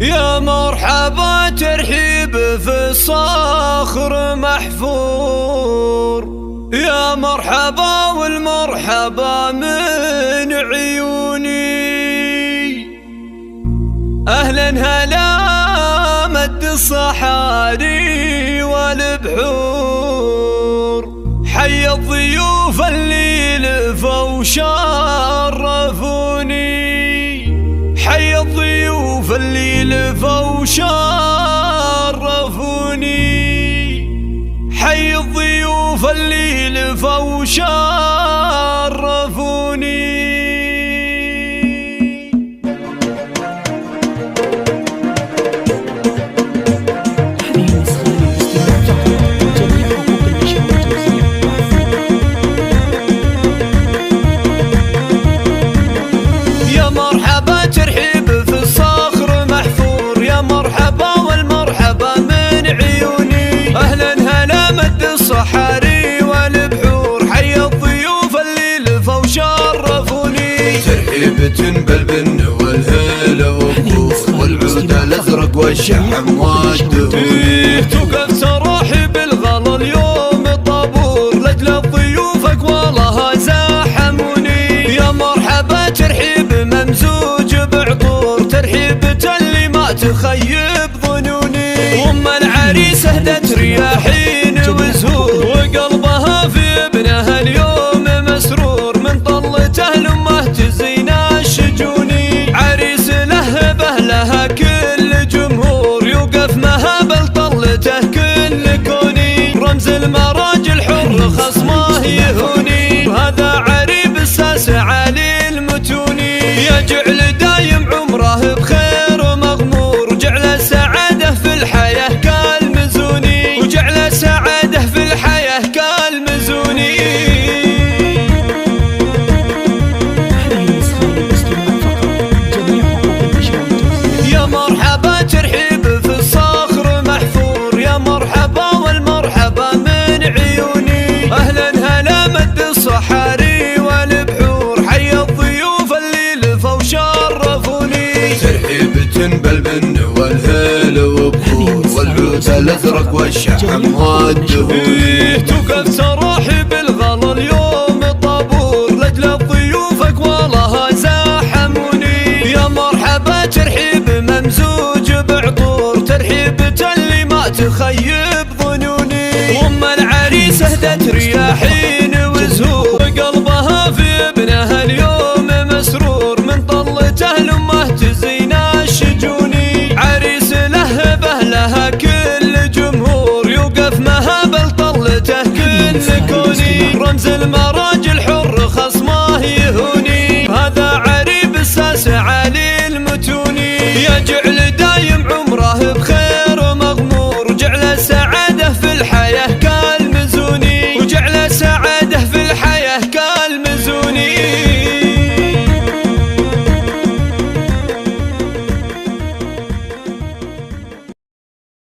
يا مرحبا ترحيب في الصخر محفور، يا مرحبا والمرحبا من عيوني. أهلا هلا مد الصحاري والبحور، حي الضيوف اللي لفوا شرفوني، حي الضيوف اللي لفوا شرفوني، حي الضيوف اللي لفوا شرفوني. يا مرحبا ترحيب في الصخر محفور، يا مرحبا والمرحبا من عيوني. أهلا هلا مد الصحاري والبحور، حي الضيوف اللي لفوا شرفوني. ترحيب تنبل بالن والهلا والكور، والعود الازرق والشحم والدهون. توقف تراحي بالغلا اليوم طابور، لاجل ضيوفك والله زاحموني. يا مرحبا ترحيب ممزوج بعطور، ترحيبة اللي ما تخيب ظنوني. وام العريس اهدت رياحين وزهور، وقلبها في ابنها اليوم مسرور، من طلته لامه تزين الشجوني. عريس لهبه لها كل جمهور، يوقف مهابل طلته كل كوني. رمز المراجل حر خصمه يهوني، وهذا عريب الساس علي المتوني. يجعل دايم عمره بخير مغمور، وجعل السعادة في الحياة كالمزوني، وجعل السعادة في الحياة كالمزوني. يا مرحبا ترحيب في الصخر محفور، يا مرحبا والمرحبا من عيوني. أهلا هلا مد الصحاري والبحور، حي الضيوف اللي لفوا شرفوني. ترحيب تنبل بالن والهلا والكور، والعود الازرق والشحم والدهون. توقف تراحي بالغلا اليوم طابور، لاجل ضيوفك والله زاحموني. يا مرحبا ترحيب ممزوج بعطور، ترحيبة اللي ما تخيب ظنوني. وام العريس اهدت رياحين وزهور، وقلبها في ابنها اليوم مسرور، من طلته لامه تزين الشجوني. عريس لهبه لها كل جمهور، يوقف مهابل طلته كل كوني. رمز المرأة